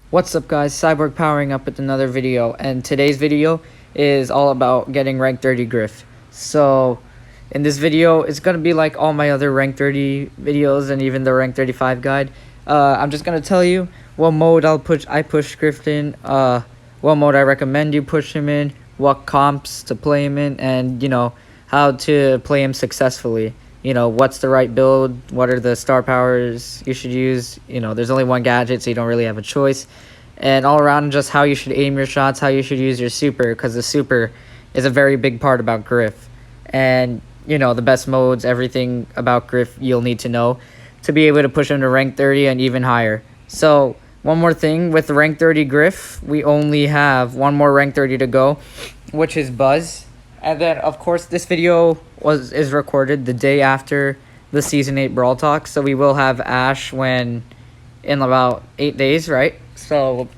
What's up guys, Cyborg powering up with another video, and today's video is all about getting rank 30 Griff. So in this video, it's going to be like all my other rank 30 videos and even the rank 35 guide. I'm just going to tell you what mode I push Griff in, what mode I recommend you push him in, what comps to play him in, and how to play him successfully. What's the right build, what are the star powers you should use. There's only one gadget, so you don't really have a choice. And all around, just how you should aim your shots, how you should use your super, because the super is a very big part about Griff. And, the best modes, everything about Griff you'll need to know to be able to push him to rank 30 and even higher. So, one more thing, with rank 30 Griff, we only have one more rank 30 to go, which is Buzz. And then, of course, this video is recorded the day after the Season 8 Brawl Talk. So we will have Ash in about 8 days, right? So,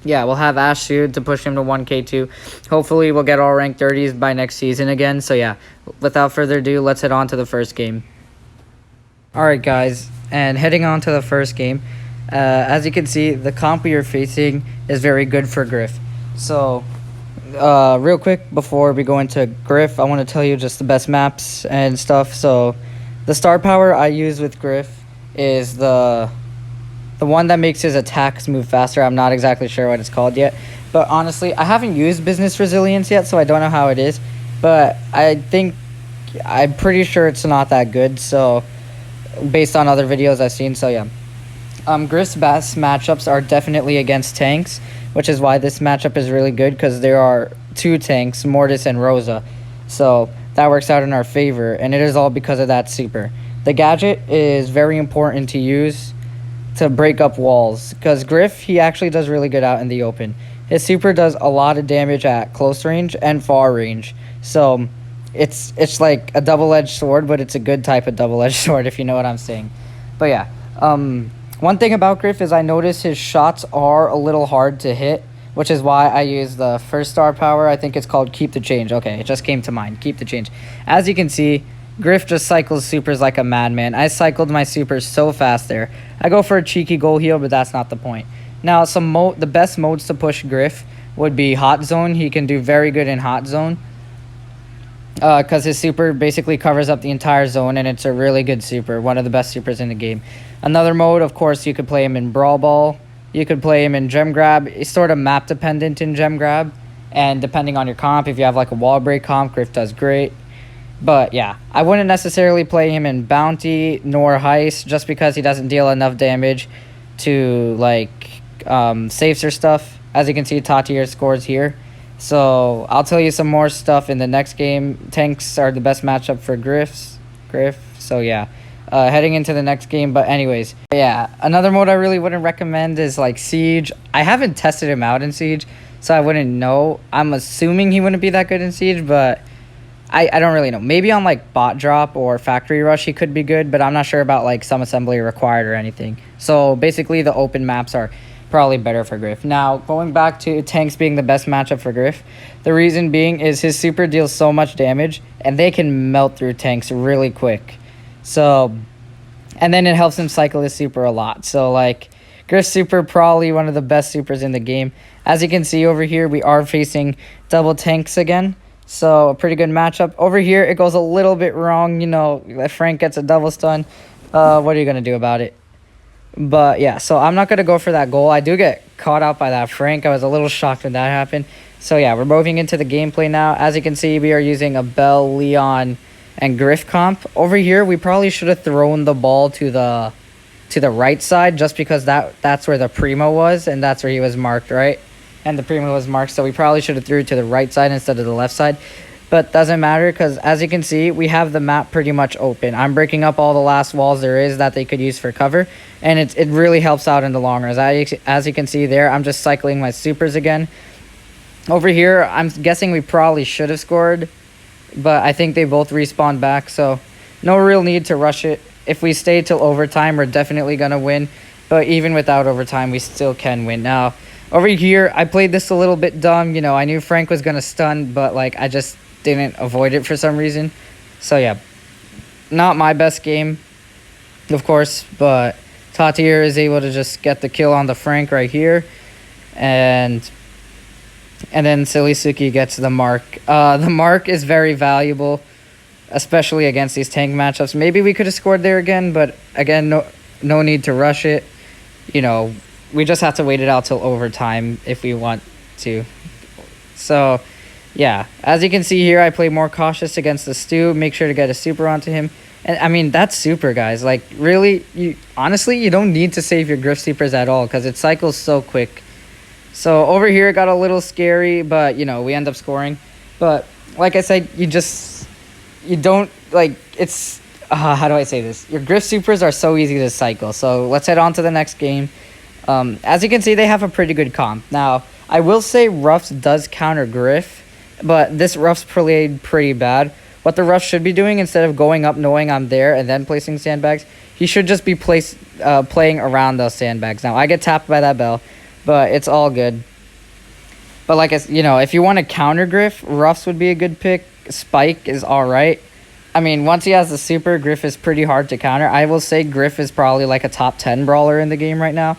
yeah, we'll have Ash soon to push him to 1K2. Hopefully, we'll get all rank 30s by next season again. So, yeah, without further ado, let's head on to the first game. Alright, guys, and heading on to the first game. As you can see, the comp we are facing is very good for Griff. So, real quick before we go into Griff, I want to tell you just the best maps and stuff. So the star power I use with Griff is the one that makes his attacks move faster. I'm not exactly sure what it's called yet, but honestly I haven't used business resilience yet, so I don't know how it is, but I'm pretty sure it's not that good, so based on other videos I've seen. So yeah, Griff's best matchups are definitely against tanks, which is why this matchup is really good, because there are two tanks, Mortis and Rosa. So that works out in our favor, and it is all because of that super. The gadget is very important to use to break up walls, because Griff, he actually does really good out in the open. His super does a lot of damage at close range and far range. So it's like a double-edged sword, but it's a good type of double-edged sword, if you know what I'm saying. But yeah, one thing about Griff is I notice his shots are a little hard to hit, which is why I use the first star power. I think it's called Keep the Change. Okay, it just came to mind. Keep the Change. As you can see, Griff just cycles supers like a madman. I cycled my supers so fast there. I go for a cheeky goal heal, but that's not the point. Now, the best modes to push Griff would be Hot Zone. He can do very good in Hot Zone, because his super basically covers up the entire zone, and it's a really good super, one of the best supers in the game. Another mode, of course, you could play him in Brawl Ball. You could play him in Gem Grab. It's sort of map dependent in Gem Grab, and depending on your comp, if you have like a wall break comp, Griff does great. But yeah, I wouldn't necessarily play him in Bounty nor Heist, just because he doesn't deal enough damage to like safes or stuff. As you can see, top tier scores here. So I'll tell you some more stuff in the next game. Tanks are the best matchup for Griff. So yeah, heading into the next game. But anyways, yeah, another mode I really wouldn't recommend is like Siege. I haven't tested him out in Siege, so I wouldn't know. I'm assuming he wouldn't be that good in Siege, but I don't really know. Maybe on like Bot Drop or Factory Rush he could be good, but I'm not sure about like some assembly required or anything. So basically the open maps are probably better for Griff. Now, going back to tanks being the best matchup for Griff, the reason being is his super deals so much damage, and they can melt through tanks really quick. So, and then it helps him cycle his super a lot. So, like, Griff's super, probably one of the best supers in the game. As you can see over here, we are facing double tanks again. So, a pretty good matchup. Over here, it goes a little bit wrong. Frank gets a double stun. What are you going to do about it? But yeah, so I'm not going to go for that goal. I do get caught out by that Frank. I was a little shocked when that happened. So yeah, we're moving into the gameplay now. As you can see, we are using a Bell, Leon, and Griff comp. Over here, we probably should have thrown the ball to the right side, just because that's where the Primo was, and that's where he was marked, right? And the Primo was marked, so we probably should have threw it to the right side instead of the left side. But doesn't matter, because as you can see, we have the map pretty much open. I'm breaking up all the last walls there is that they could use for cover, and it really helps out in the long run. As you can see there, I'm just cycling my supers again. Over here, I'm guessing we probably should have scored, but I think they both respawned back, so no real need to rush it. If we stay till overtime, we're definitely going to win, but even without overtime, we still can win. Now, over here, I played this a little bit dumb. I knew Frank was going to stun, but like I just didn't avoid it for some reason. So yeah, not my best game, of course, but Tatir is able to just get the kill on the Frank right here. And then Suki gets the mark. The mark is very valuable, especially against these tank matchups. Maybe we could have scored there again, but again, no need to rush it. You know, we just have to wait it out till overtime if we want to. So, yeah, as you can see here, I play more cautious against the Stu. Make sure to get a super onto him. And, I mean, that's super, guys. Like, really, honestly, you don't need to save your Griff supers at all because it cycles so quick. So, over here, it got a little scary, but, you know, we end up scoring. But, like I said, you don't, like, it's, how do I say this? Your Griff supers are so easy to cycle. So, let's head on to the next game. As you can see, they have a pretty good comp. Now, I will say Ruffs does counter Griff, but this Ruffs played pretty bad. What the Ruff should be doing, instead of going up knowing I'm there and then placing sandbags, he should just be playing around those sandbags. Now, I get tapped by that bell, but it's all good. But like, you know, if you want to counter Griff, Ruffs would be a good pick. Spike is all right. I mean, once he has the super, Griff is pretty hard to counter. I will say Griff is probably like a top 10 brawler in the game right now.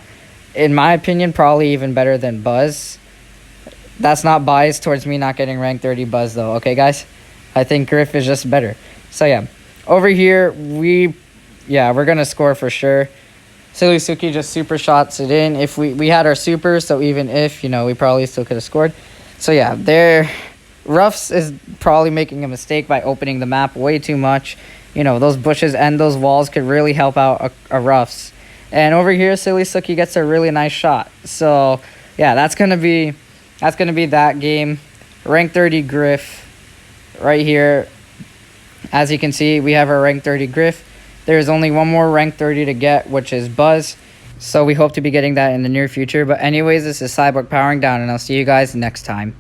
In my opinion, probably even better than Buzz. That's not biased towards me not getting rank 30 Buzz, though. Okay, guys? I think Griff is just better. So, yeah. Over here, we're going to score for sure. Suki just super shots it in. If we had our super, so even if, you know, we probably still could have scored. So, yeah, Ruffs is probably making a mistake by opening the map way too much. You know, those bushes and those walls could really help out a Ruffs. And over here, Suki gets a really nice shot. So, yeah, that's gonna be that game. Rank 30 Griff right here. As you can see, we have our rank 30 Griff. There's only one more rank 30 to get, which is Buzz. So we hope to be getting that in the near future. But anyways, this is Cyborg powering down, and I'll see you guys next time.